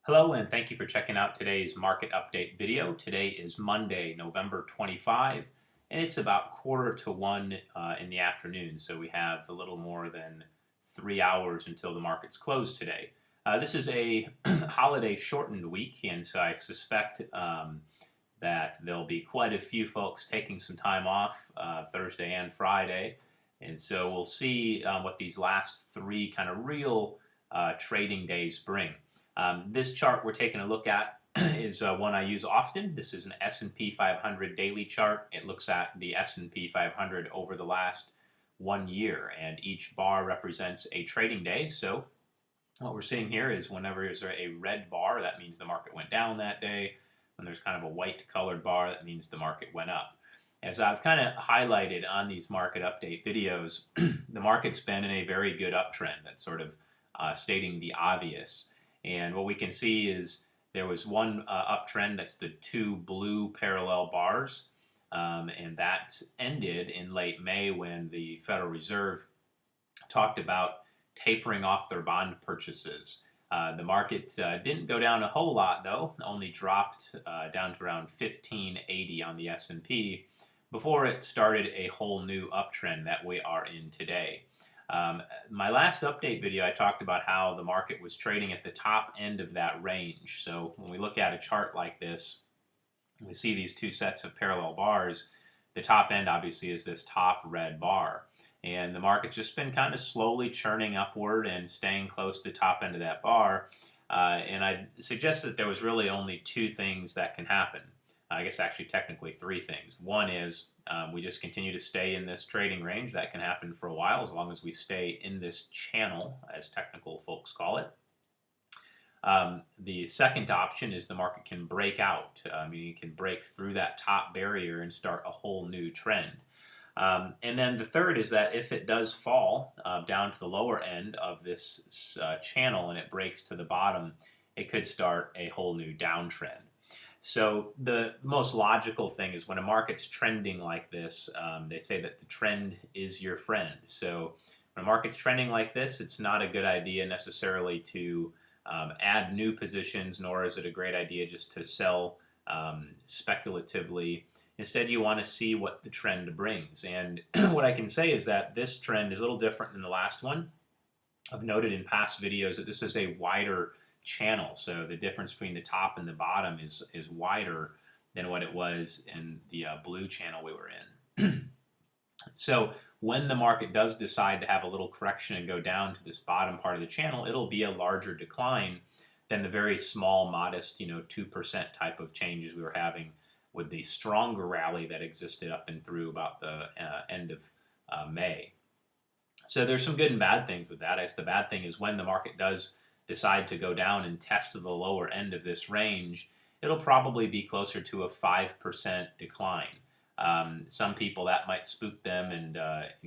Hello and thank you for checking out today's market update video. Today is Monday, November 25, and it's about quarter to one in the afternoon. So we have a little more than 3 hours until the markets close today. This is a holiday shortened week, and so I suspect that there'll be quite a few folks taking some time off Thursday and Friday. And so we'll see what these last three kind of real trading days bring. This chart we're taking a look at is one I use often. This is an S&P 500 daily chart. It looks at the S&P 500 over the last 1 year, and each bar represents a trading day. So what we're seeing here is whenever there's a red bar, that means the market went down that day. When there's kind of a white colored bar, that means the market went up. As I've kind of highlighted on these market update videos, the market's been in a very good uptrend. That's sort of stating the obvious. And what we can see is there was one uptrend, that's the two blue parallel bars, and that ended in late May when the Federal Reserve talked about tapering off their bond purchases. The market didn't go down a whole lot, though, only dropped down to around 1580 on the S&P before it started a whole new uptrend that we are in today. My last update video, I talked about how the market was trading at the top end of that range. So when we look at a chart like this, we see these two sets of parallel bars. The top end obviously is this top red bar. And the market's just been kind of slowly churning upward and staying close to the top end of that bar. And I suggest that there was really only two things that can happen. I guess actually technically three things. One is we just continue to stay in this trading range. That can happen for a while as long as we stay in this channel, as technical folks call it. The second option is the market can break out, meaning it can break through that top barrier and start a whole new trend. And then the third is that if it does fall down to the lower end of this channel and it breaks to the bottom, it could start a whole new downtrend. So the most logical thing is when a market's trending like this, they say that the trend is your friend. So when a market's trending like this, it's not a good idea necessarily to add new positions, nor is it a great idea just to sell speculatively. Instead, you want to see what the trend brings. And what I can say is that this trend is a little different than the last one. I've noted in past videos that this is a wider channel, so the difference between the top and the bottom is wider than what it was in the blue channel we were in. So when the market does decide to have a little correction and go down to this bottom part of the channel, it'll be a larger decline than the very small, modest, 2% type of changes we were having with the stronger rally that existed up and through about the end of May. So there's some good and bad things with that. I guess the bad thing is when the market does decide to go down and test the lower end of this range, it'll probably be closer to a 5% decline. Some people, that might spook them and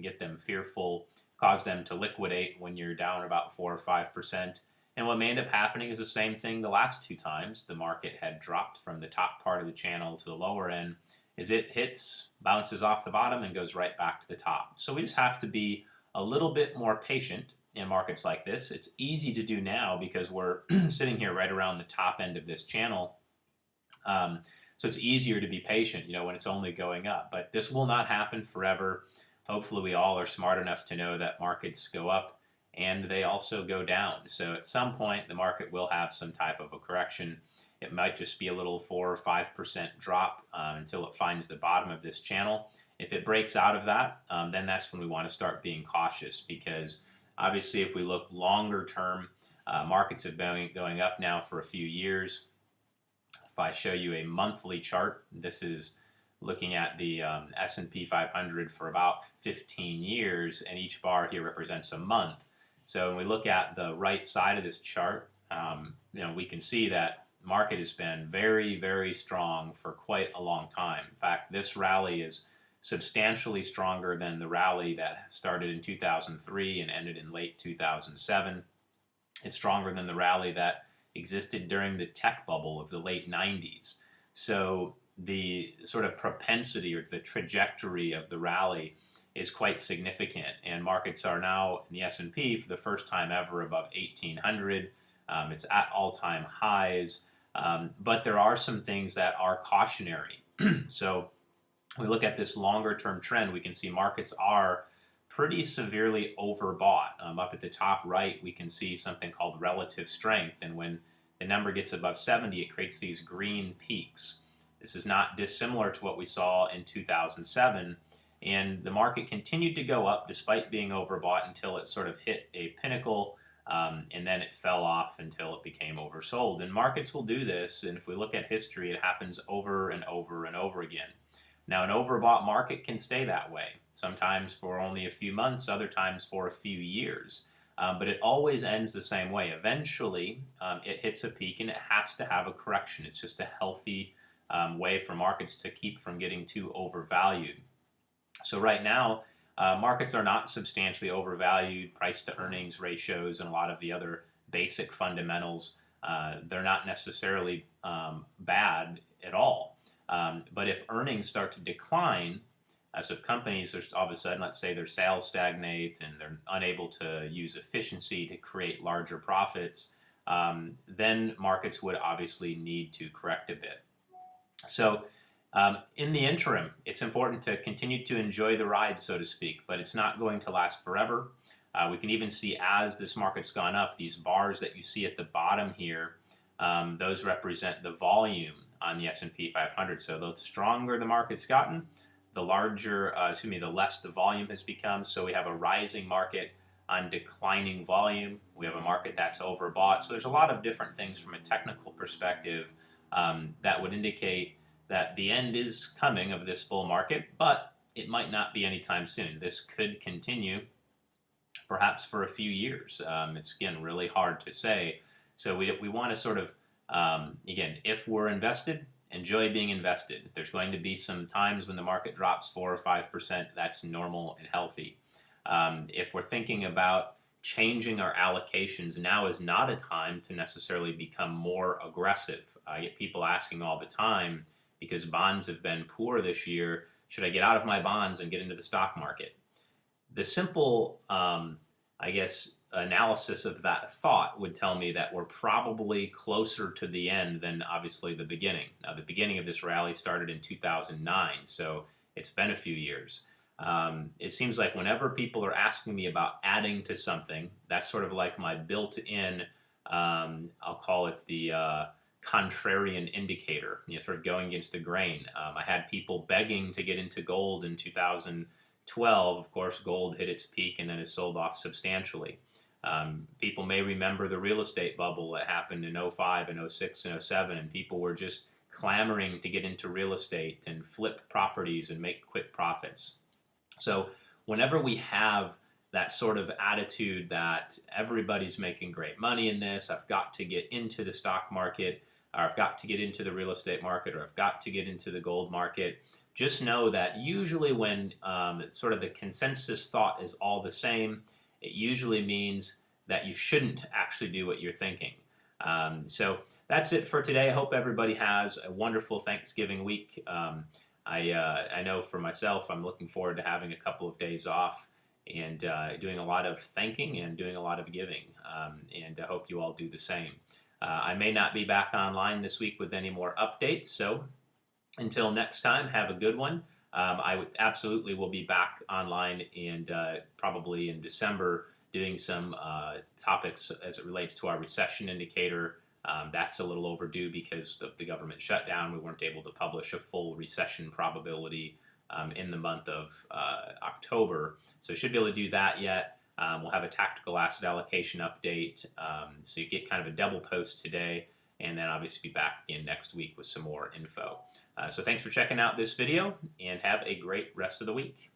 get them fearful, cause them to liquidate when you're down about 4 or 5%. And what may end up happening is the same thing the last two times the market had dropped from the top part of the channel to the lower end, is it hits, bounces off the bottom, and goes right back to the top. So we just have to be a little bit more patient in markets like this. It's easy to do now because we're sitting here right around the top end of this channel. So it's easier to be patient, when it's only going up. But this will not happen forever. Hopefully we all are smart enough to know that markets go up and they also go down. So at some point the market will have some type of a correction. It might just be a little 4 or 5% drop until it finds the bottom of this channel. If it breaks out of that, then that's when we want to start being cautious, because obviously if we look longer term, markets have been going up now for a few years. If I show you a monthly chart, this is looking at the S&P 500 for about 15 years, and each bar here represents a month. So when we look at the right side of this chart, we can see that market has been very, very strong for quite a long time. In fact, this rally is substantially stronger than the rally that started in 2003 and ended in late 2007. It's stronger than the rally that existed during the tech bubble of the late 90s. So the sort of propensity or the trajectory of the rally is quite significant, and markets are now in the S&P for the first time ever above 1800. It's at all-time highs, but there are some things that are cautionary. So we look at this longer-term trend, we can see markets are pretty severely overbought. Up at the top right, we can see something called relative strength, and when the number gets above 70, it creates these green peaks. This is not dissimilar to what we saw in 2007, and the market continued to go up despite being overbought until it sort of hit a pinnacle, and then it fell off until it became oversold. And markets will do this, and if we look at history, it happens over and over and over again. Now, an overbought market can stay that way, sometimes for only a few months, other times for a few years. But it always ends the same way. Eventually, it hits a peak and it has to have a correction. It's just a healthy way for markets to keep from getting too overvalued. So right now, markets are not substantially overvalued. Price to earnings ratios and a lot of the other basic fundamentals, they're not necessarily bad at all. But if earnings start to decline, so if companies are all of a sudden, let's say their sales stagnate and they're unable to use efficiency to create larger profits, then markets would obviously need to correct a bit. So in the interim, it's important to continue to enjoy the ride, so to speak, but it's not going to last forever. We can even see as this market's gone up, these bars that you see at the bottom here, those represent the volume on the S&P 500. So the stronger the market's gotten, the less the volume has become. So we have a rising market on declining volume. We have a market that's overbought. So there's a lot of different things from a technical perspective that would indicate that the end is coming of this bull market, but it might not be anytime soon. This could continue perhaps for a few years. It's, again, really hard to say. So we want to sort of, again, if we're invested, enjoy being invested. There's going to be some times when the market drops 4 or 5%. That's normal and healthy. If we're thinking about changing our allocations, now is not a time to necessarily become more aggressive. I get people asking all the time, because bonds have been poor this year, should I get out of my bonds and get into the stock market? The simple, analysis of that thought would tell me that we're probably closer to the end than obviously the beginning. Now, the beginning of this rally started in 2009, so it's been a few years. It seems like whenever people are asking me about adding to something, that's sort of like my built-in, I'll call it the contrarian indicator, sort of going against the grain. I had people begging to get into gold in 2012. Of course, gold hit its peak and then has sold off substantially. People may remember the real estate bubble that happened in 05 and 06 and 07, and people were just clamoring to get into real estate and flip properties and make quick profits. So whenever we have that sort of attitude that everybody's making great money in this, I've got to get into the stock market, or I've got to get into the real estate market, or I've got to get into the gold market, just know that usually when sort of the consensus thought is all the same, it usually means that you shouldn't actually do what you're thinking. So that's it for today. I hope everybody has a wonderful Thanksgiving week. I know for myself, I'm looking forward to having a couple of days off and doing a lot of thanking and doing a lot of giving. And I hope you all do the same. I may not be back online this week with any more updates, so until next time, have a good one. I absolutely will be back online and probably in December doing some topics as it relates to our recession indicator. That's a little overdue because of the government shutdown. We weren't able to publish a full recession probability in the month of October, so should be able to do that yet. We'll have a tactical asset allocation update, so you get kind of a double post today, and then obviously be back again next week with some more info. So thanks for checking out this video, and have a great rest of the week.